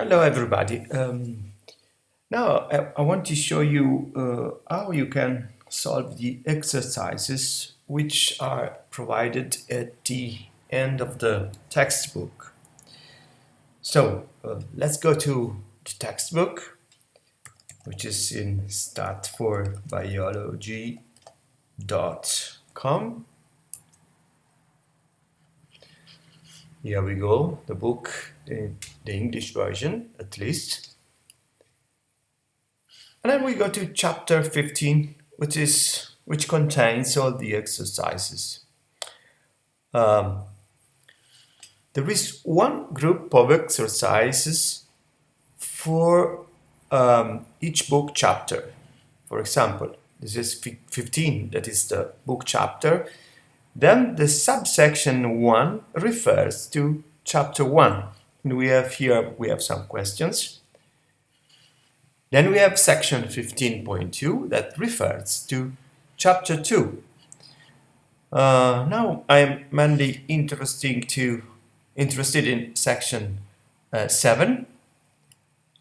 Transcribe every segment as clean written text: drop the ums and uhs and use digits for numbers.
Hello, everybody. Now I want to show you how you can solve the exercises which are provided at the end of the textbook. So let's go to the textbook, which is in startforbiology.com. Here we go, the book in the English version, at least. And then we go to chapter 15, which contains all the exercises. There is one group of exercises for each book chapter. For example, this is 15, that is the book chapter. Then the subsection 1 refers to chapter 1. And we have some questions. Then we have section 15.2 that refers to chapter 2. Now I am mainly interested in section 7,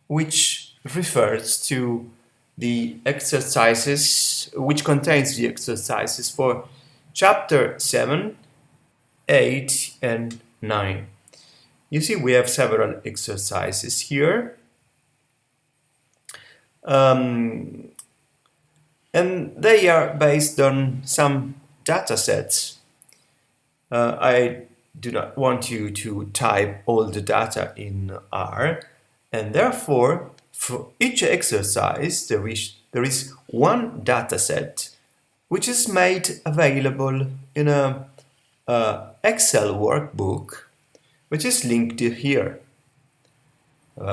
which refers to the exercises, which contains the exercises for chapter 7, 8, and 9. You see, we have several exercises here. And they are based on some data sets. I do not want you to type all the data in R, and therefore for each exercise there is one data set which is made available in a Excel workbook, which is linked here.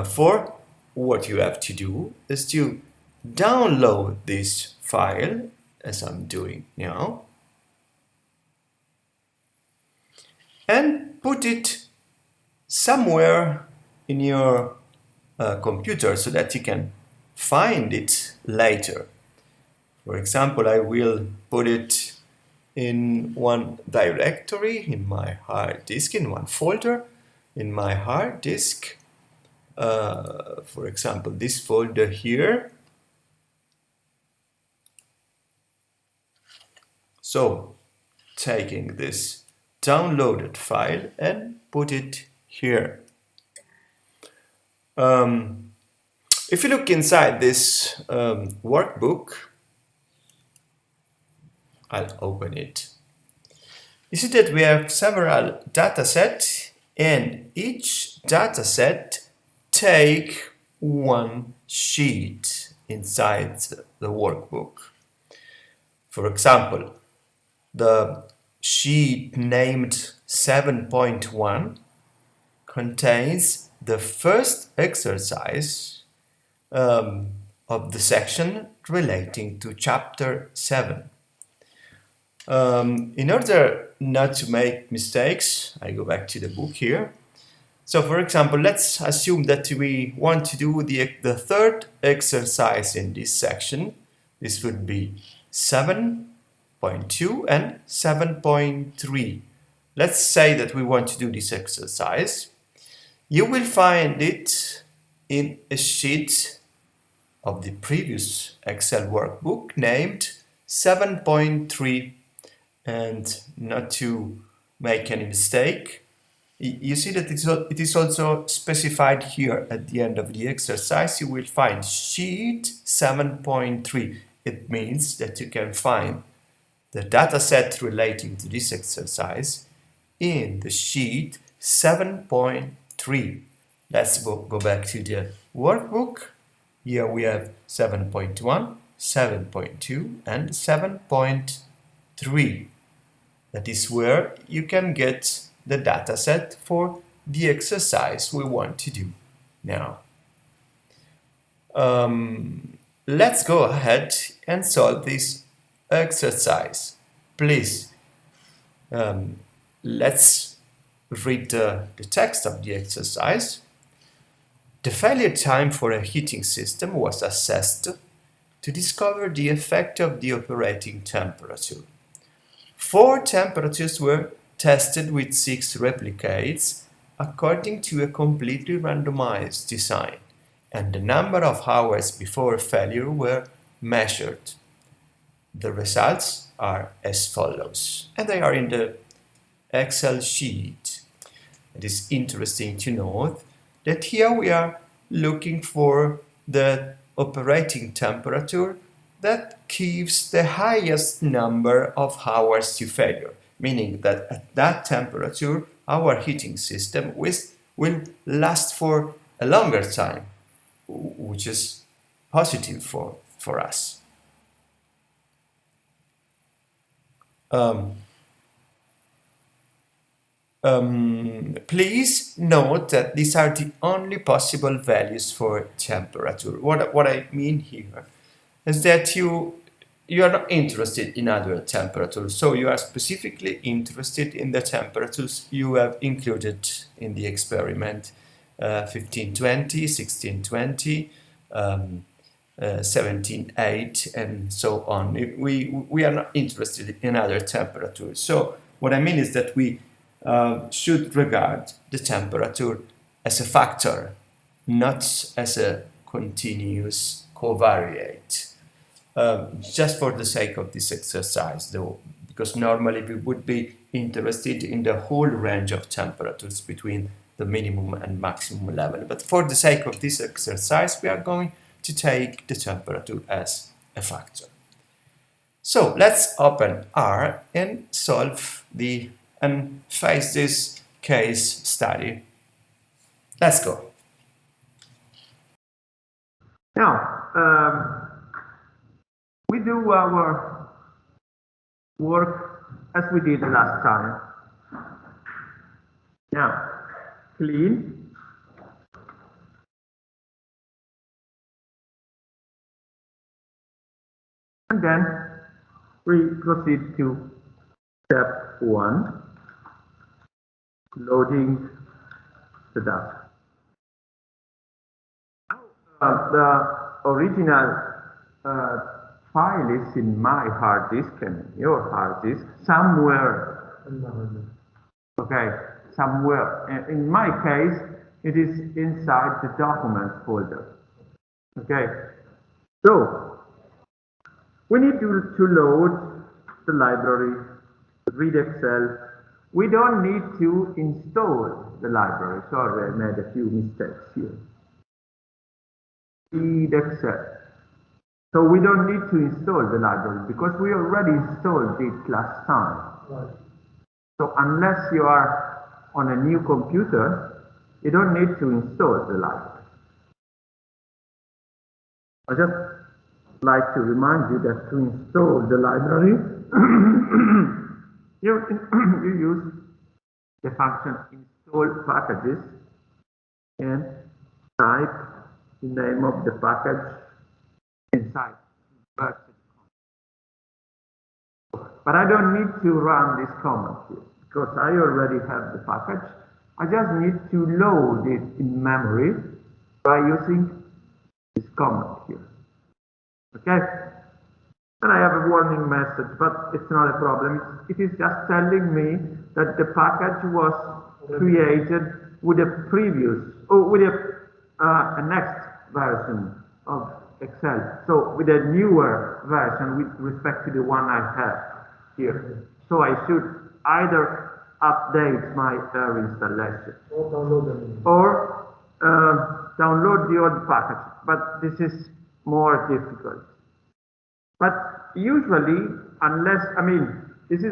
For what you have to do is to download this file, as I'm doing now, and put it somewhere in your computer so that you can find it later. For example, I will put it in one directory in my hard disk, in one folder in my hard disk. For example, this folder here. So, taking this downloaded file and put it here. If you look inside this workbook, I'll open it. You see that we have several data sets, and each data set take one sheet inside the workbook. For example, the sheet named 7.1 contains the first exercise of the section relating to chapter 7. In order not to make mistakes, I go back to the book here. So for example, let's assume that we want to do the third exercise in this section. This would be 7.2 and 7.3. Let's say that we want to do this exercise. You will find it in a sheet of the previous Excel workbook named 7.3. And not to make any mistake, you see that it is also specified here at the end of the exercise. You will find sheet 7.3. It means that you can find the data set relating to this exercise in the sheet 7.3. Let's go back to the workbook. Here we have 7.1, 7.2, and 7.3. That is where you can get the data set for the exercise we want to do now. Let's go ahead and solve this exercise. Please, let's read the text of the exercise. The failure time for a heating system was assessed to discover the effect of the operating temperature. 4 temperatures were tested with 6 replicates according to a completely randomized design, and the number of hours before failure were measured. The results are as follows, and they are in the Excel sheet. It is interesting to note that here we are looking for the operating temperature that gives the highest number of hours to failure, meaning that at that temperature our heating system will last for a longer time, which is positive for us. Please note that these are the only possible values for temperature. What I mean here is that you are not interested in other temperatures, so you are specifically interested in the temperatures you have included in the experiment, 1520, 1620, 17.8, and so on. We are not interested in other temperatures. So what I mean is that we should regard the temperature as a factor, not as a continuous covariate. Just for the sake of this exercise, though, because normally we would be interested in the whole range of temperatures between the minimum and maximum level. But for the sake of this exercise, we are going to take the temperature as a factor. So let's open R and solve and face this case study. Let's go. Now, we do our work as we did last time. Now, clean. And then we proceed to step 1, loading the data. The original file is in my hard disk and your hard disk somewhere. Okay, somewhere. In my case, it is inside the documents folder. Okay, so we need to load the library, read Excel. We don't need to install the library. Sorry, I made a few mistakes here. Read Excel. So we don't need to install the library because we already installed it last time. Right. So unless you are on a new computer, you don't need to install the library. I just like to remind you that to install the library, you use the function install packages and type the name of the package inside. But I don't need to run this command here because I already have the package. I just need to load it in memory by using this command here. Okay? And I have a warning message, but it's not a problem. It is just telling me that the package was created with a previous, or with a next version of Excel. So with a newer version with respect to the one I have here. So I should either update my installation or download the old package. But this is more difficult. But usually, unless, this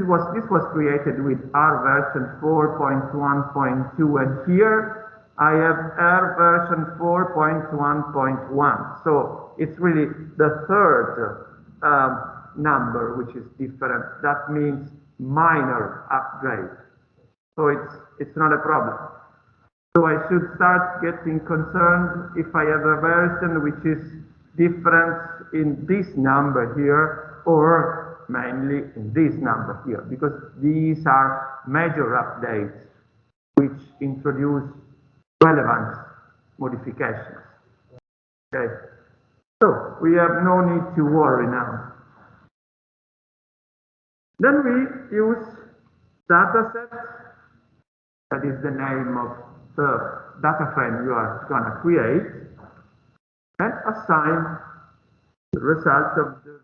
was created with R version 4.1.2, and here I have R version 4.1.1. So it's really the third number which is different. That means minor upgrade. So it's not a problem. So I should start getting concerned if I have a version which is different in this number here or mainly in this number here, because these are major updates which introduce relevant modifications. Okay, so we have no need to worry now. Then we use dataset. That is the name of the data frame you are going to create and assign the result of the.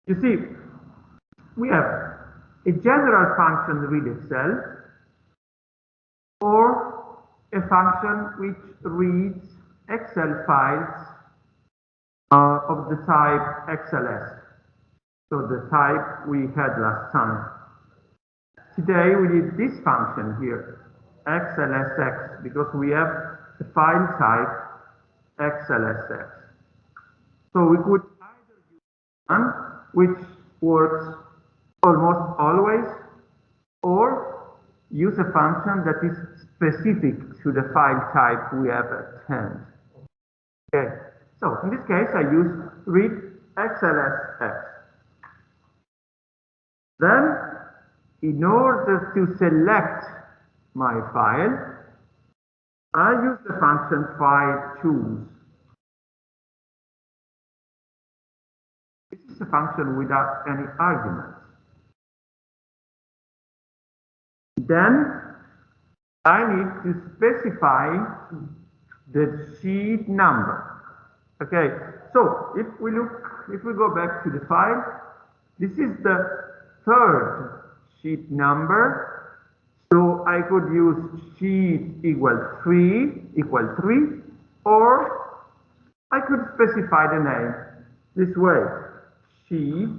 You see, we have a general function read Excel or a function which reads Excel files of the type XLS, so the type we had last time. Today we need this function here, XLSX, because we have the file type XLSX. So we could either use one which works almost always, or use a function that is specific to the file type we have at hand. Okay, so in this case I use read XLSX. Then, in order to select my file, I use the function file choose. This is a function without any arguments. Then I need to specify the sheet number. Okay, so if we go back to the file, this is the third sheet number. So I could use sheet equal 3, or I could specify the name this way, sheet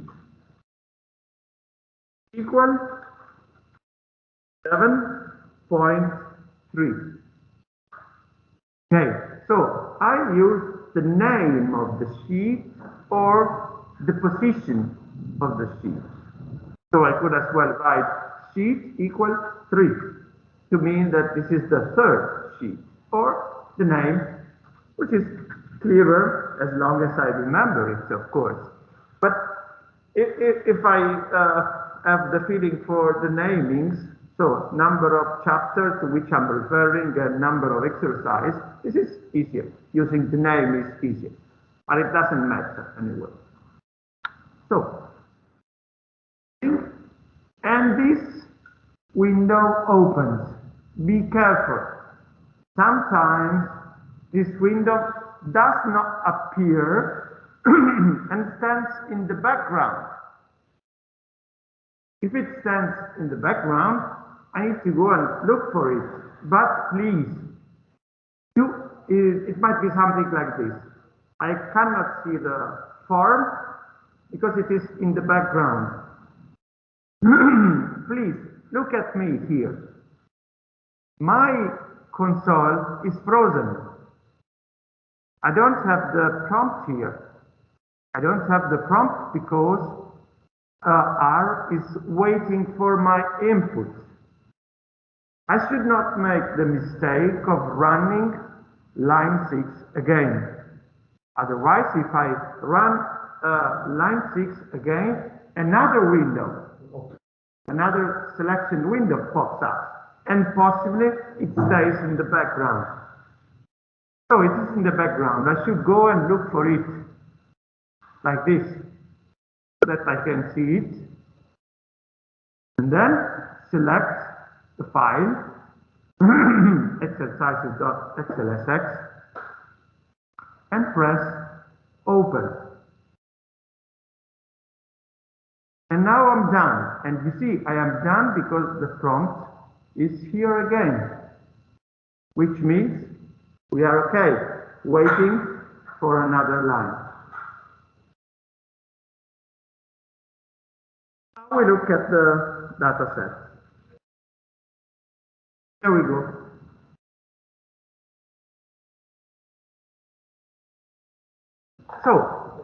equal 7.3. Okay, so I use the name of the sheet or the position of the sheet. So I could as well write sheet equal 3 to mean that this is the third sheet, or the name, which is clearer as long as I remember it, of course. But if I have the feeling for the namings, so number of chapters to which I'm referring and number of exercise, this is easier. Using the name is easier, but it doesn't matter anyway. So, and this window opens. Be careful. Sometimes this window does not appear and stands in the background. If it stands in the background, I need to go and look for it. But please, it might be something like this. I cannot see the form because it is in the background. Please, look at me here. My console is frozen. I don't have the prompt here. I don't have the prompt because R is waiting for my input. I should not make the mistake of running line 6 again. Otherwise, if I run line 6 again, another window, another selection window pops up, and possibly it stays in the background. So it is in the background. I should go and look for it like this, so that I can see it, and then select the file exercises.xlsx and press open. And now I'm done. And you see, I am done because the prompt is here again, which means we are okay, waiting for another line. Now we look at the data set. Here we go. So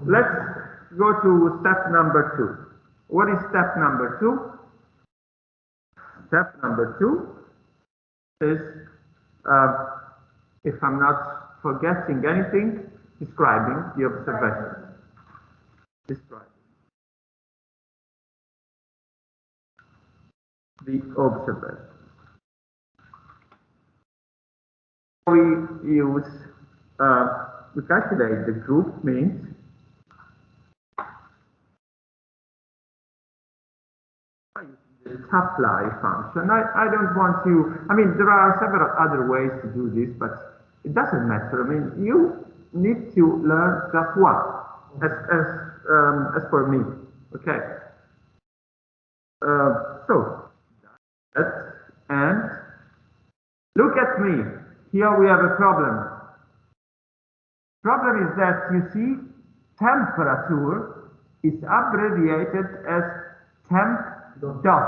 let's go to step number 2. What is step number 2? Step number 2 is, if I'm not forgetting anything, describing the observations. Describing the observation. We use, we calculate the group means. By using supply function. I don't want to, I mean, there are several other ways to do this, but it doesn't matter. I mean, you need to learn just one, as for me. Okay. So, and look at me. Here we have a problem. Problem is that you see, temperature is abbreviated as temp dot.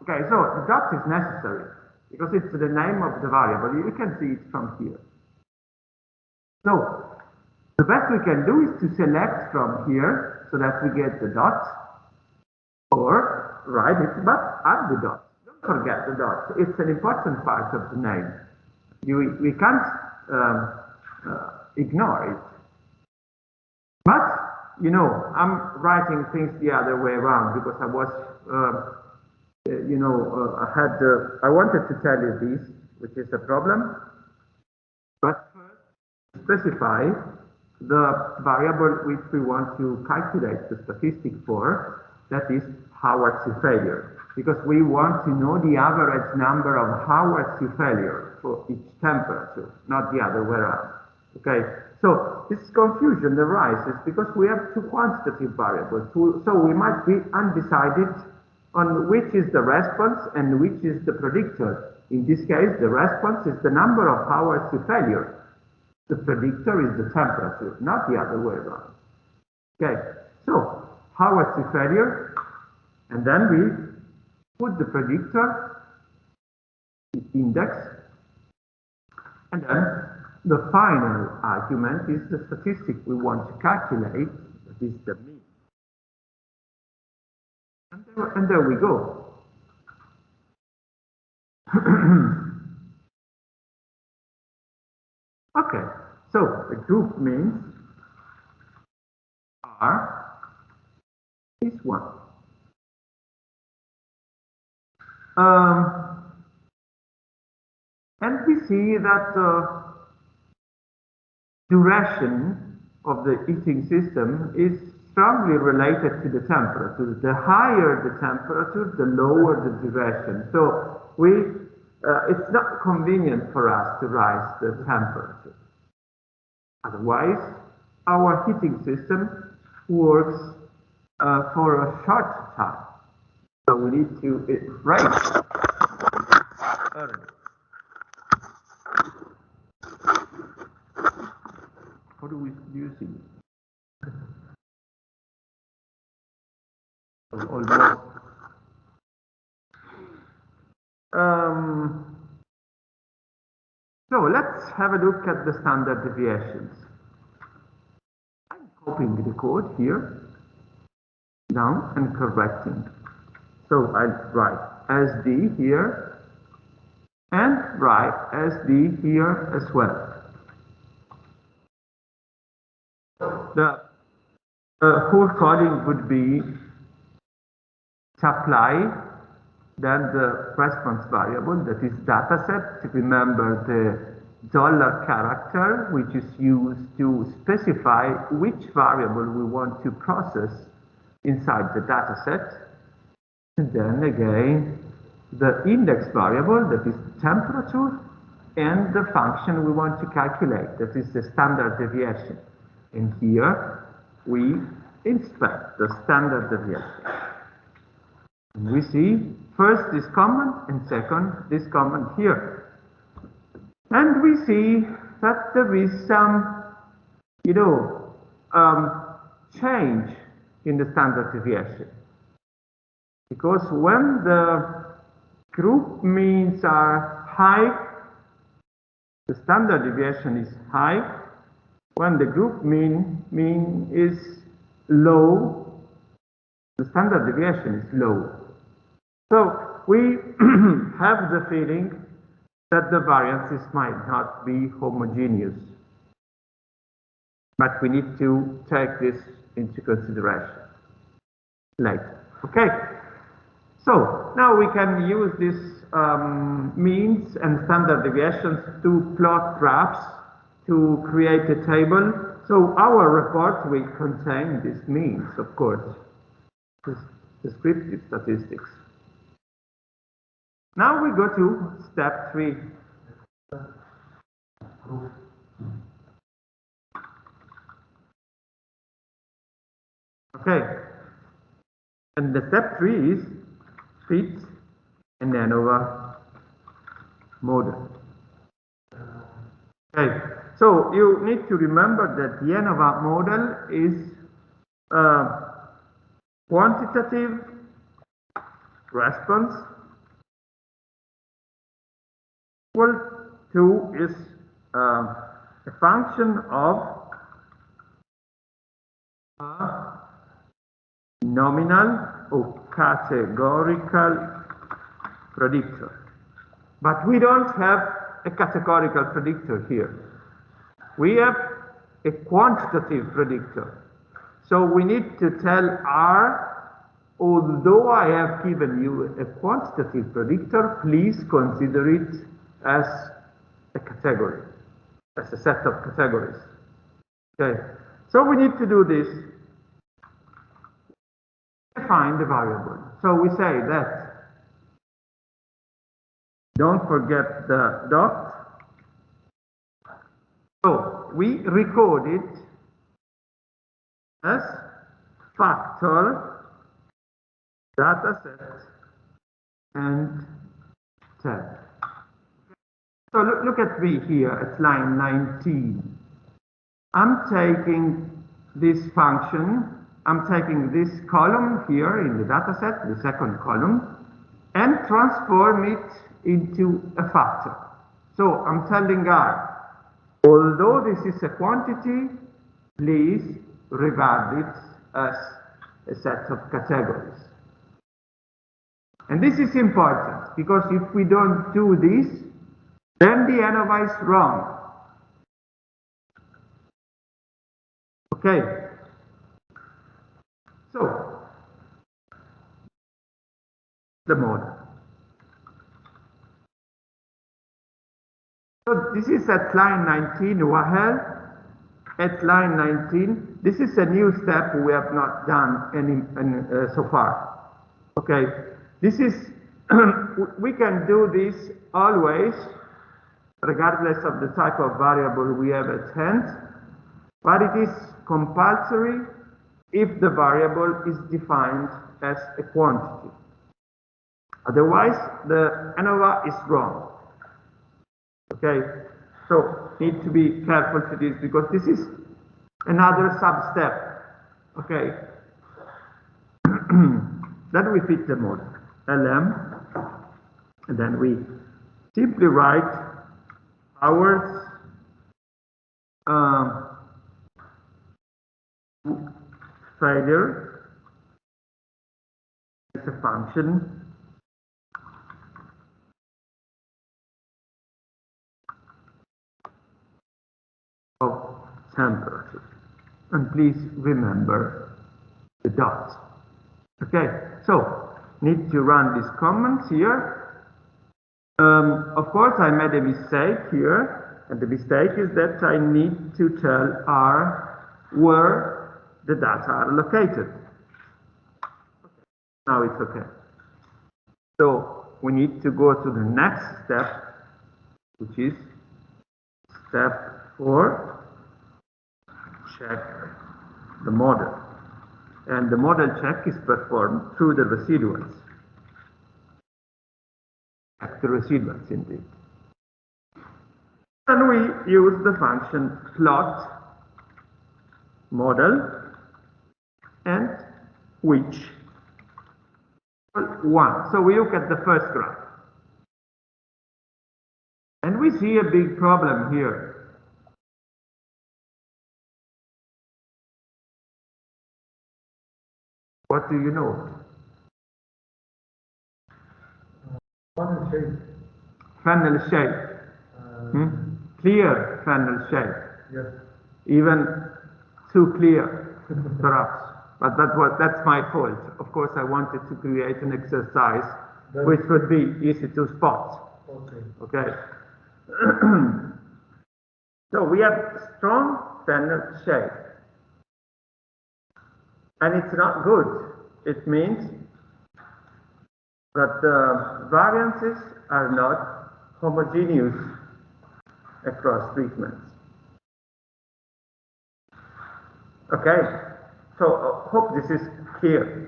Okay, so the dot is necessary because it's the name of the variable. You can see it from here. So the best we can do is to select from here so that we get the dot, or write it, but add the dot. Don't forget the dot. It's an important part of the name. We can't ignore it. But, you know, I'm writing things the other way around because I was, I wanted to tell you this, which is a problem. But first, specify the variable which we want to calculate the statistic for, that is Howard's failure. Because we want to know the average number of Howard's failure for each temperature, not the other way around. Okay, so this confusion arises because we have two quantitative variables, so we might be undecided on which is the response and which is the predictor. In this case, the response is the number of Howard's failure. The predictor is the temperature, not the other way around. Okay, so Howard's failure, and then we put the predictor, the index, and then the final argument is the statistic we want to calculate, that is the mean. And there we go. Okay, so the group means R is 1. And we see that duration of the heating system is strongly related to the temperature. The higher the temperature, the lower the duration. So it's not convenient for us to rise the temperature. Otherwise, our heating system works for a short time. So we need to raise early. How do we use it? Almost. So let's have a look at the standard deviations. I'm copying the code here, down, and correcting. So I'll write SD here, and write SD here as well. The whole coding would be supply, then the response variable, that is dataset. Remember the dollar character, which is used to specify which variable we want to process inside the dataset. And then again, the index variable, that is temperature, and the function we want to calculate, that is the standard deviation. And here we inspect the standard deviation. And we see first this common and second this common here. And we see that there is some, change in the standard deviation. Because when the group means are high, the standard deviation is high. When the group mean is low, the standard deviation is low. So we have the feeling that the variances might not be homogeneous. But we need to take this into consideration later. Okay? So now we can use these means and standard deviations to plot graphs, to create a table. So our report will contain these means, of course, descriptive statistics. Now we go to step 3. Okay, and the step 3 is fit an ANOVA model. Okay, so you need to remember that the ANOVA model is quantitative response equal to is a function of a nominal or categorical predictor. But we don't have a categorical predictor here. We have a quantitative predictor. So we need to tell R, although I have given you a quantitative predictor, please consider it as a category, as a set of categories. Okay, so we need to do this. Define the variable. So we say that, don't forget the dot. So we record it as factor, dataset, and tab. So look at me here at line 19. I'm taking this function, I'm taking this column here in the dataset, the second column, and transform it into a factor. So I'm telling R, although this is a quantity, please regard it as a set of categories. And this is important because if we don't do this, then the ANOVA is wrong. Okay. So, the model. So this is at line 19, Wahel. At line 19, this is a new step we have not done so far. Okay, this is, we can do this always, regardless of the type of variable we have at hand, but it is compulsory if the variable is defined as a quantity. Otherwise, the ANOVA is wrong. Okay, so need to be careful to this because this is another sub-step. Okay, then we fit the model LM, and then we simply write hours failure as a function of temperature. And please remember the dot. Okay, so need to run these comments here. Of course, I made a mistake here, and the mistake is that I need to tell R where the data are located. Now it's okay. So we need to go to the next step, which is step 4, check the model. And the model check is performed through the residuals. Check the residuals indeed. And we use the function plot model and which 1. So we look at the first graph. And we see a big problem here. What do you know? Funnel shape. Funnel shape. Clear funnel shape. Yes. Even too clear, perhaps. But that's my fault. Of course, I wanted to create an exercise which would be easy to spot. Okay. So we have strong funnel shape. And it's not good. It means that the variances are not homogeneous across treatments. Okay, so hope this is clear.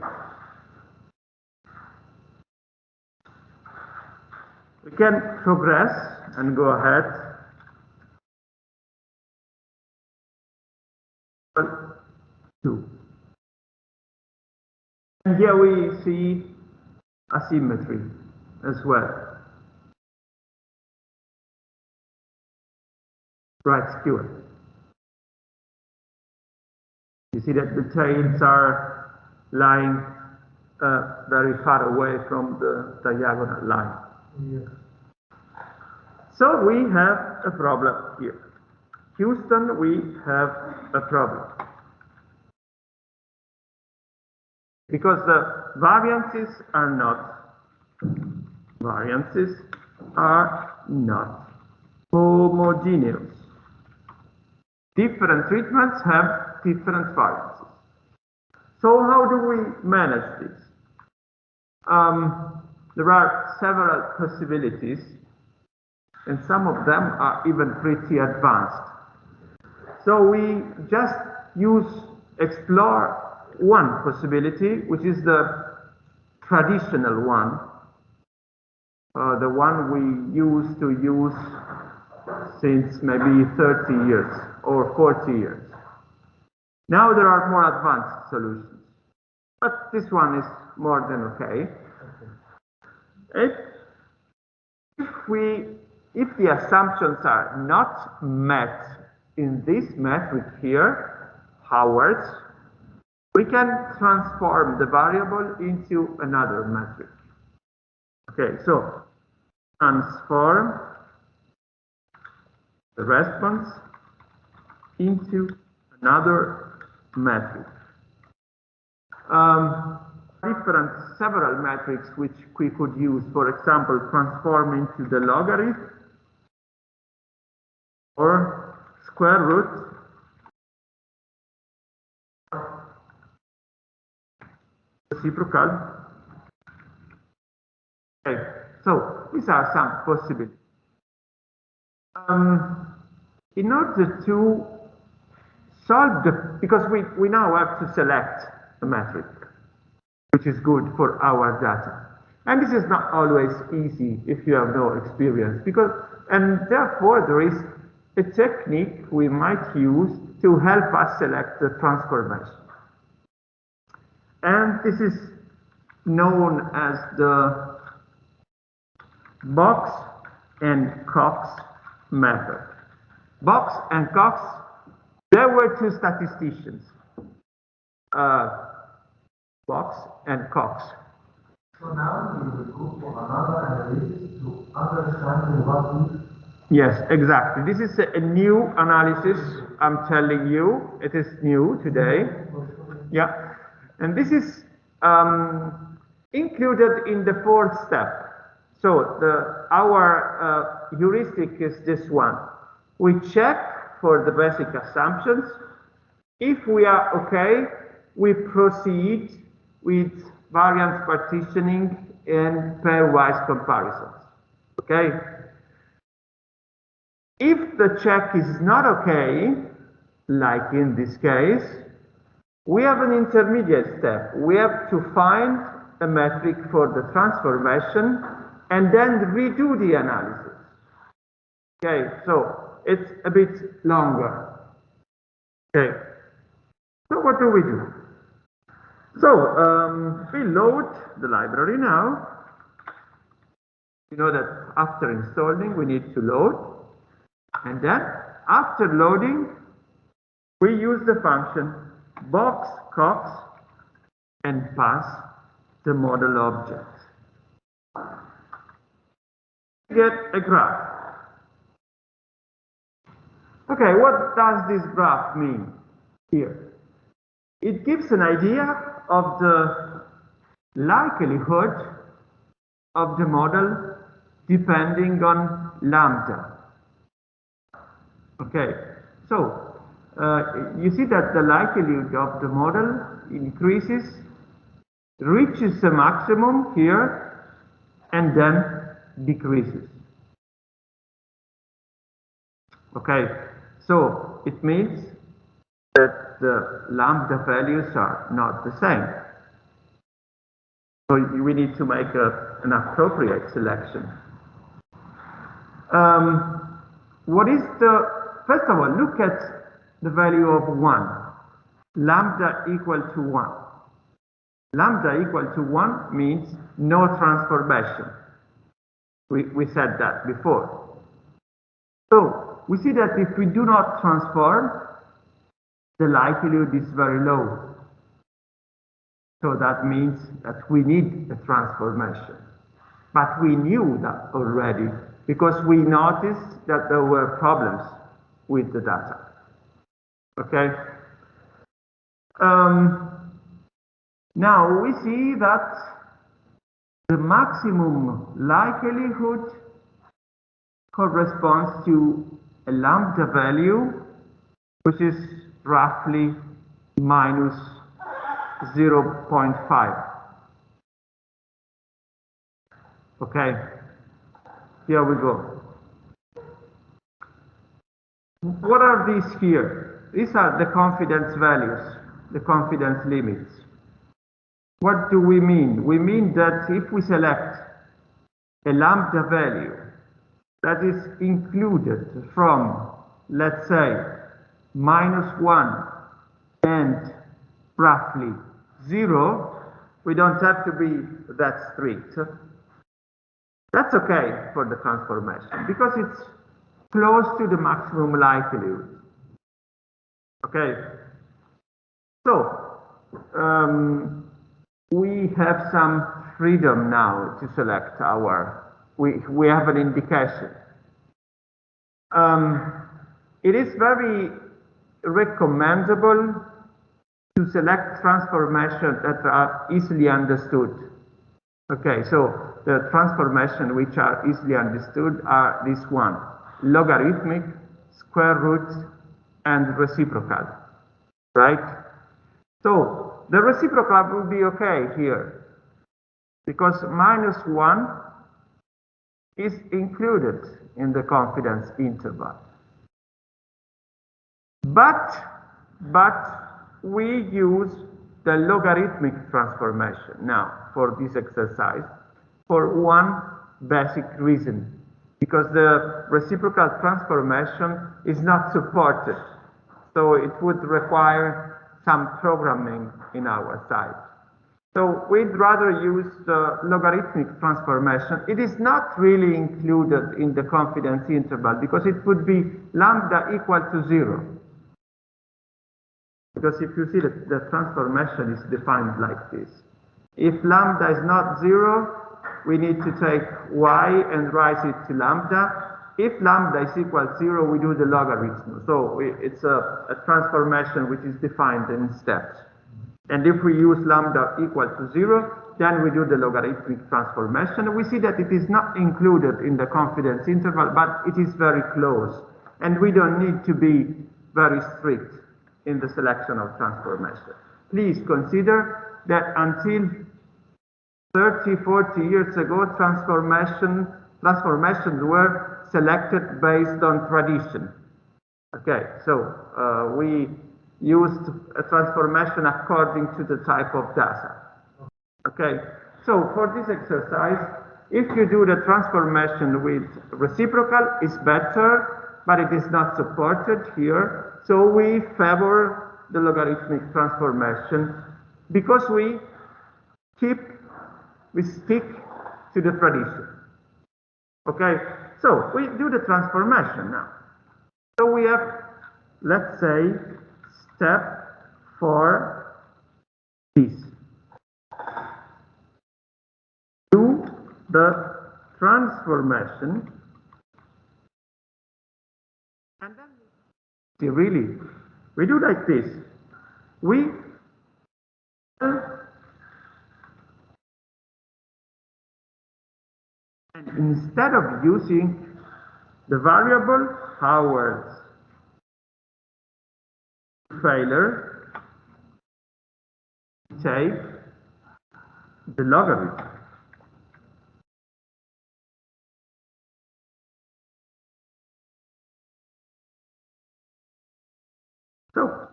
We can progress and go ahead. Two. And here we see asymmetry as well. Right skewer. You see that the tails are lying very far away from the diagonal line. Yes. So we have a problem here. Houston, we have a problem. Because the variances are not homogeneous. Different treatments have different variances. So how do we manage this? There are several possibilities, and some of them are even pretty advanced. So we just explore one possibility, which is the traditional one, the one we used to use since maybe 30 years or 40 years. Now there are more advanced solutions, but this one is more than okay. If the assumptions are not met in this metric here, Howard's, we can transform the variable into another metric. Okay, so transform the response into another metric. Several metrics which we could use, for example, transform into the logarithm or square root reciprocal. Okay, so these are some possibilities. In order to solve because we now have to select a metric which is good for our data. And this is not always easy if you have no experience, and therefore there is a technique we might use to help us select the transformation. And this is known as the Box and Cox method. Box and Cox, there were two statisticians, Box and Cox. So now we will go for another analysis to understand what is. Yes, exactly. This is a new analysis, I'm telling you. It is new today. Yeah. And this is included in the fourth step. So our heuristic is this one. We check for the basic assumptions. If we are okay, we proceed with variance partitioning and pairwise comparisons. Okay? If the check is not okay, like in this case, we have an intermediate step. We have to find a metric for the transformation and then redo the analysis. Okay, so it's a bit longer. Okay, so what do we do? So we load the library now. You know that after installing, we need to load. And then, after loading, we use the function box cox and pass the model object. Get a graph. Okay, what does this graph mean here? It gives an idea of the likelihood of the model depending on lambda. Okay, so you see that the likelihood of the model increases, reaches a maximum here and then decreases. Okay, so it means that the lambda values are not the same. So we need to make an appropriate selection. What is first of all, look at the value of 1. Lambda equal to 1. Lambda equal to 1 means no transformation. We said that before. So we see that if we do not transform, the likelihood is very low. So that means that we need a transformation. But we knew that already because we noticed that there were problems with the data. Okay? Now we see that the maximum likelihood corresponds to a lambda value which is roughly minus 0.5. Okay, here we go. What are these here? These are the confidence values, the confidence limits. What do we mean? We mean that if we select a lambda value that is included from, let's say, -1 and roughly 0, we don't have to be that strict. That's okay for the transformation because it's close to the maximum likelihood. Okay, so we have some freedom now to select we have an indication. It is very recommendable to select transformations that are easily understood. Okay, so the transformations which are easily understood are this one: logarithmic, square roots, and reciprocal, right? So the reciprocal will be okay here because -1 is included in the confidence interval. But we use the logarithmic transformation now for this exercise for one basic reason, because the reciprocal transformation is not supported, so it would require some programming in our side. So we'd rather use the logarithmic transformation. It is not really included in the confidence interval because it would be lambda equal to 0. Because if you see that the transformation is defined like this. If lambda is not 0, we need to take y and raise it to lambda. If lambda is equal to 0, we do the logarithm. So it's a transformation which is defined in steps. And if we use lambda equal to 0, then we do the logarithmic transformation. We see that it is not included in the confidence interval, but it is very close. And we don't need to be very strict in the selection of transformation. Please consider that until 30, 40 years ago, transformations were selected based on tradition. Okay, so we used a transformation according to the type of data. Okay, so for this exercise, if you do the transformation with reciprocal, it's better, but it is not supported here. So we favor the logarithmic transformation because we stick to the tradition. Okay, so we do the transformation now. So we have, let's say, step 4 this. Do the transformation, and then we do like this. And instead of using the variable Howard's failure, take the logarithm. So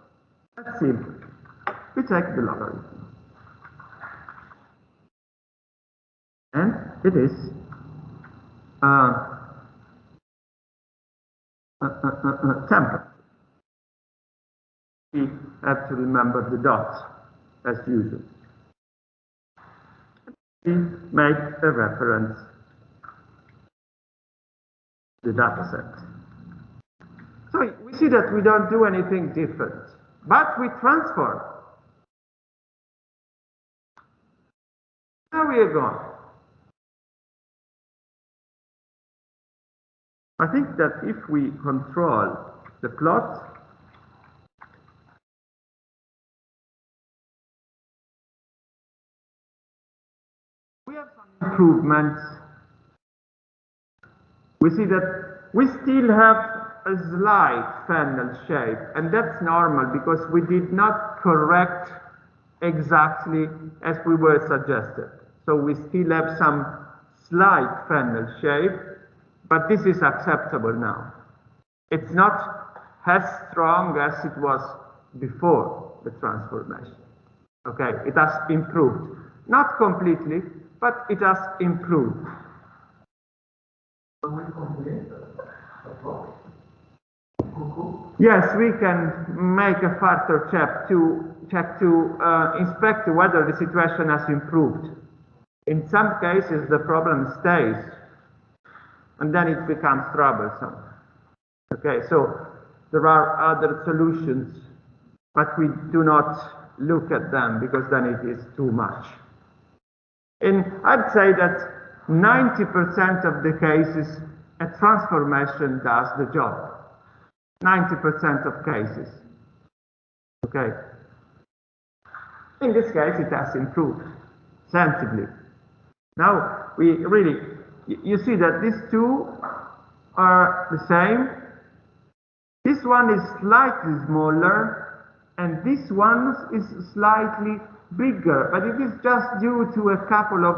that's simple. We take the logarithm. And it is tempered. We have to remember the dots as usual. We make a reference to the data set. So we see that we don't do anything different, but we transform. Now we are gone. I think that if we control the plot, we have some improvements. We see that we still have a slight funnel shape, and that's normal because we did not correct exactly as we were suggested. So we still have some slight funnel shape, but this is acceptable now. It's not as strong as it was before the transformation. Okay, it has improved. Not completely, but it has improved. Yes, we can make a further check to inspect whether the situation has improved. In some cases, the problem stays, and then it becomes troublesome. Okay, so there are other solutions, but we do not look at them because then it is too much. And I'd say that 90% of the cases, a transformation does the job. 90% of cases. Okay. In this case, it has improved sensibly. Now, we really, you see that these two are the same. This one is slightly smaller, and this one is slightly bigger, but it is just due to a couple of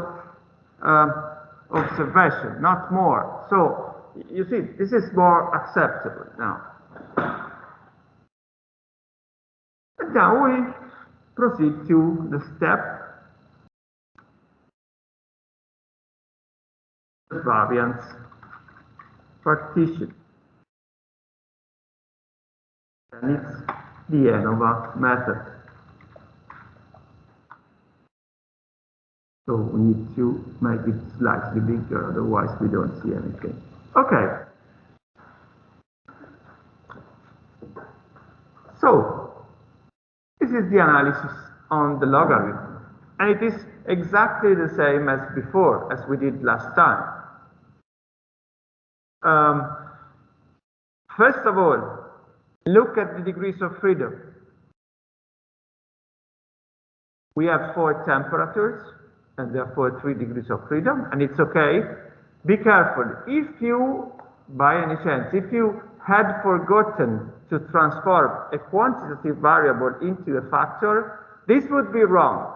observations, not more. So, you see, this is more acceptable now. And now we proceed to the step variance partition. And it's the EMA method. So we need to make it slightly bigger, otherwise we don't see anything. Okay. So this is the analysis on the logarithm. And it is exactly the same as before, as we did last time. First of all, look at the degrees of freedom. We have 4 temperatures, and therefore 3 degrees of freedom, and it's okay. Be careful. If you, by any chance, if you had forgotten to transform a quantitative variable into a factor, this would be wrong.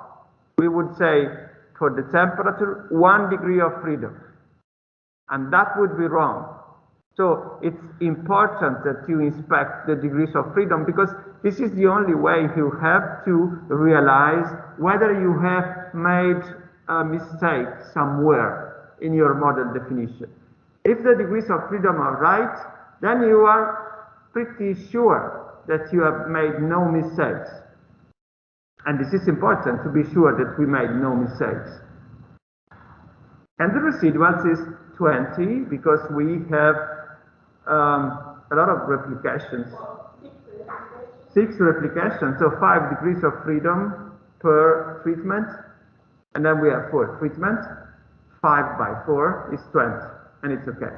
We would say, for the temperature, 1 degree of freedom. And that would be wrong. So it's important that you inspect the degrees of freedom, because this is the only way you have to realize whether you have made a mistake somewhere in your model definition. If the degrees of freedom are right, then you are pretty sure that you have made no mistakes. And this is important, to be sure that we made no mistakes. And the residuals is 20, because we have a lot of replications. 6 replications, so 5 degrees of freedom per treatment. And then we have 4 treatments. 5 by 4 is 20, and it's okay.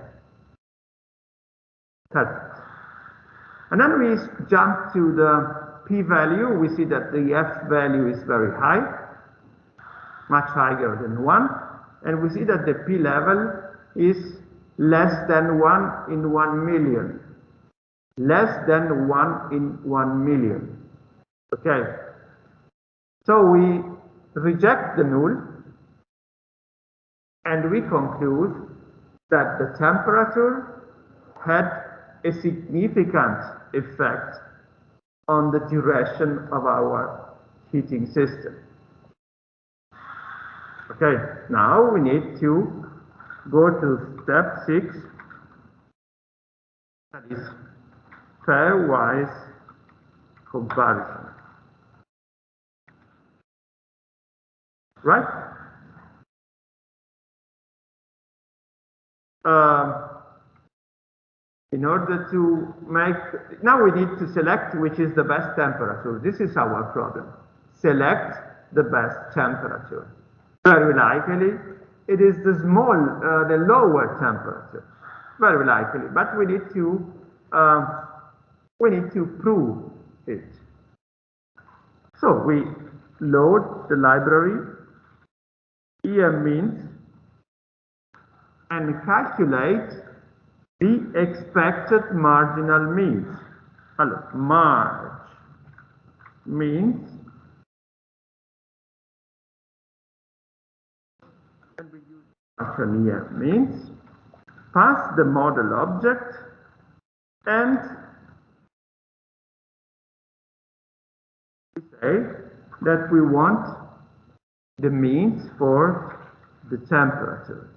Perfect. And then we jump to the p-value. We see that the f value is very high, much higher than 1. And we see that the p-level is less than 1 in 1 million. Less than 1 in 1 million. Okay. So we reject the null, and we conclude that the temperature had a significant effect on the duration of our heating system. Okay, now we need to go to step 6, that is pairwise comparison. Right? In order to make, now we need to select which is the best temperature. This is our problem. Select the best temperature. Very likely, it is the lower temperature. Very likely, but we need to prove it. So we load the library EM means and calculate the expected marginal means. Hello, marg means, and we use function EM means, pass the model object and we say that we want the means for the temperatures.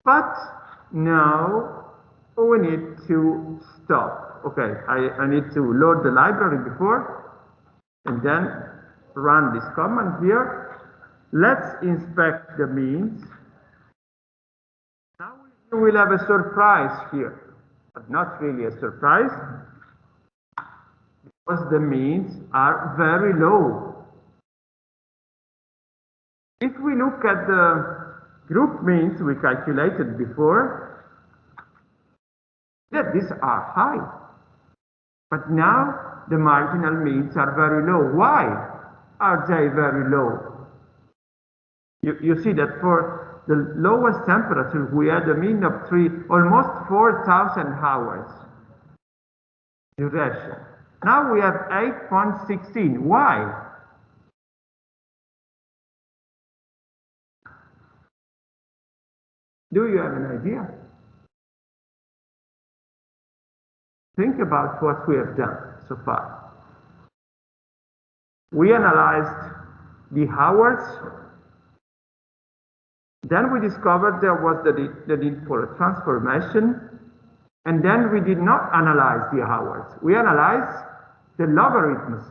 But now we need to stop. Okay, I need to load the library before and then run this command here. Let's inspect the means. Now we will have a surprise here, but not really a surprise, because the means are very low. If we look at the group means we calculated before, yeah, these are high. But now the marginal means are very low. Why are they very low? You see that for the lowest temperature we had a mean of almost 4,000 hours duration. Now we have 8.16. Why? Do you have an idea? Think about what we have done so far. We analyzed the hours, then we discovered there was the need for a transformation, and then we did not analyze the hours. We analyzed the logarithms.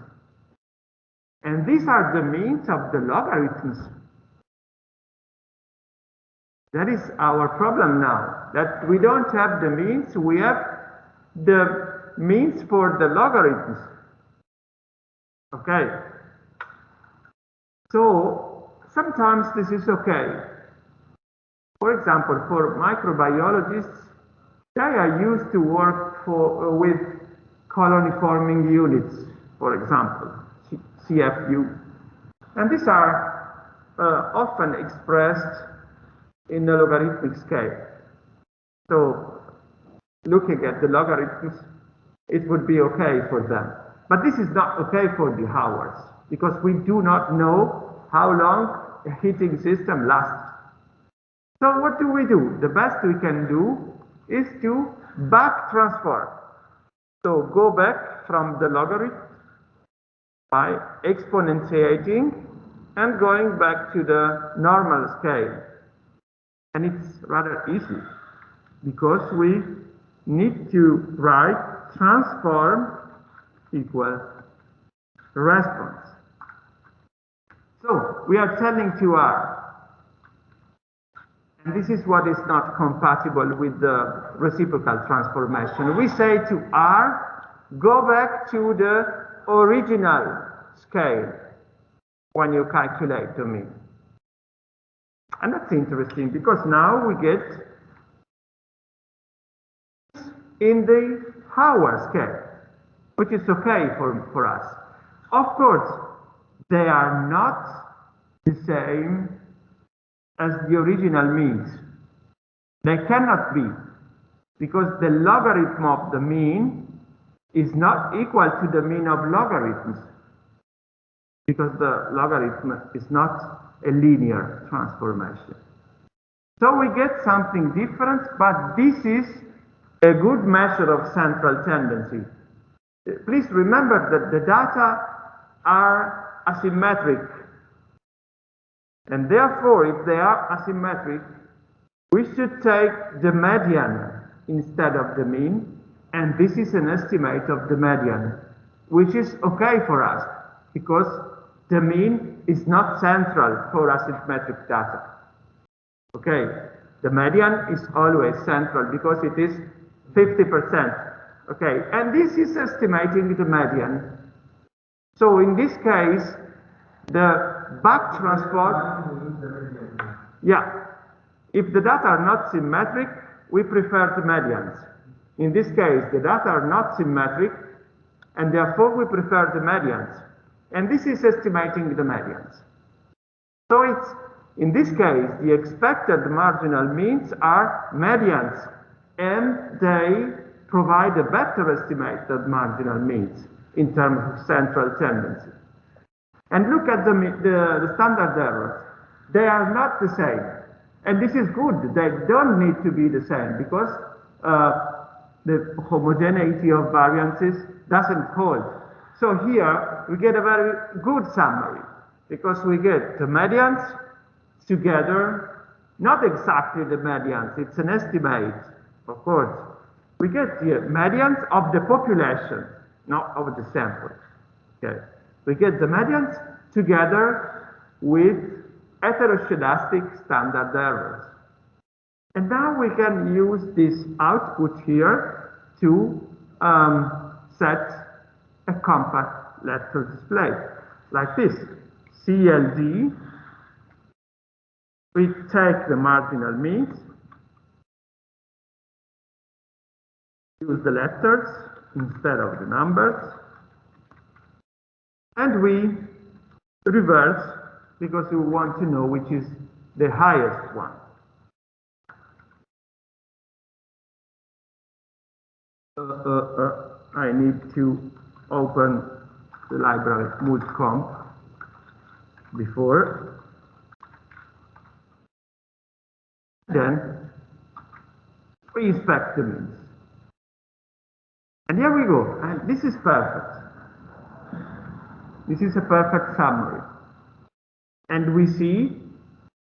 And these are the means of the logarithms. That is our problem now, that we don't have the means, we have the means for the logarithms. Okay. So sometimes this is okay. For example, for microbiologists, they are used to work with colony forming units, for example, CFU. And these are often expressed in a logarithmic scale. So looking at the logarithms, it would be okay for them. But this is not okay for the hours, because we do not know how long a heating system lasts. So what do? The best we can do is to back transform. So go back from the logarithm by exponentiating and going back to the normal scale. And it's rather easy, because we need to write transform equal response. So we are telling to R, and this is what is not compatible with the reciprocal transformation. We say to R, go back to the original scale when you calculate the mean. And that's interesting, because now we get in the hour scale, which is okay for us. Of course, they are not the same as the original means. They cannot be, because the logarithm of the mean is not equal to the mean of logarithms, because the logarithm is not a linear transformation. So we get something different, but this is a good measure of central tendency. Please remember that the data are asymmetric. And therefore, if they are asymmetric, we should take the median instead of the mean. And this is an estimate of the median, which is okay for us because the mean is not central for asymmetric data. Okay, the median is always central because it is 50%. Okay, and this is estimating the median. So in this case, the back transport, yeah, if the data are not symmetric, we prefer the medians. In this case, the data are not symmetric, and therefore we prefer the medians. And this is estimating the medians. So it's, in this case, the expected marginal means are medians, and they provide a better estimate of marginal means in terms of central tendency. And look at the standard errors. They are not the same. And this is good. They don't need to be the same because the homogeneity of variances doesn't hold. So here we get a very good summary because we get the medians together, not exactly the medians, it's an estimate, of course. We get the medians of the population, not of the sample. Okay. We get the medians together with heteroscedastic standard errors. And now we can use this output here to set a compact letter display like this. CLD, we take the marginal means, use the letters instead of the numbers, and we reverse because we want to know which is the highest one. I need to open the library multcomp before. Then we inspect the means. And here we go. And this is perfect. This is a perfect summary. And we see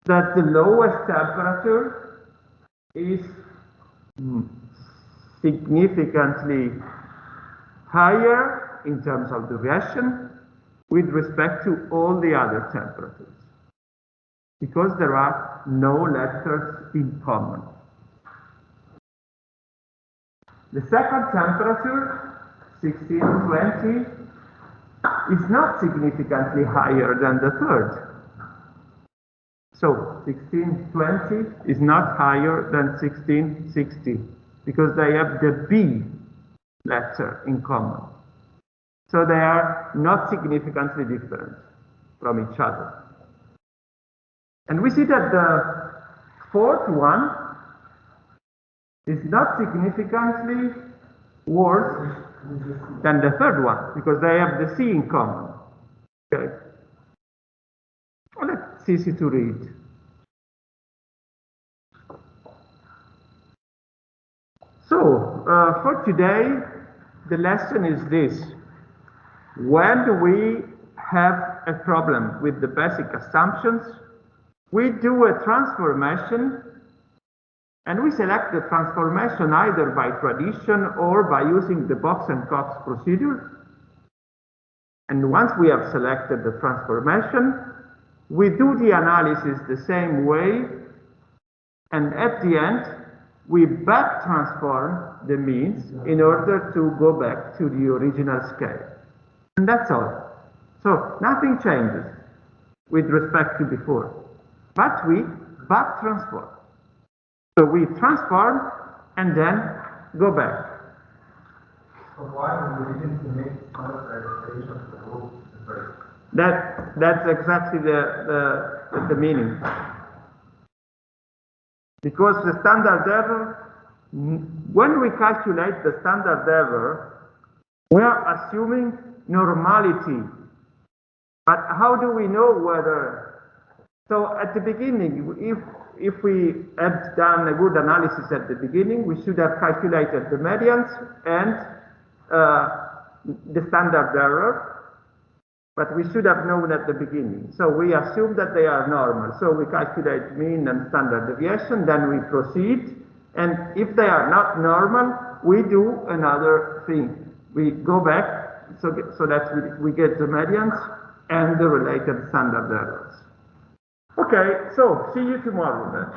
that the lowest temperature is significantly higher in terms of duration with respect to all the other temperatures, because there are no letters in common. The second temperature, 1620, is not significantly higher than the third. So 1620 is not higher than 1660 because they have the B letter in common. So they are not significantly different from each other. And we see that the fourth one is not significantly worse than the third one because they have the C in common. Okay. Well, it's easy to read. So, for today, the lesson is this. When we have a problem with the basic assumptions, we do a transformation and we select the transformation either by tradition or by using the box and Cox procedure. And once we have selected the transformation, we do the analysis the same way, and at the end, we back transform the means in order to go back to the original scale. And that's all. So nothing changes with respect to before, but we back transform. So we transform and then go back. So why we didn't make standardization of the rules first? That's exactly the meaning. Because the standard error, when we calculate the standard error, we are assuming normality. But how do we know whether? So at the beginning, if we had done a good analysis at the beginning, we should have calculated the medians and the standard error. But we should have known at the beginning. So we assume that they are normal. So we calculate mean and standard deviation, then we proceed. And if they are not normal, we do another thing. We go back so that we get the medians and the related standard errors. Okay, so see you tomorrow then.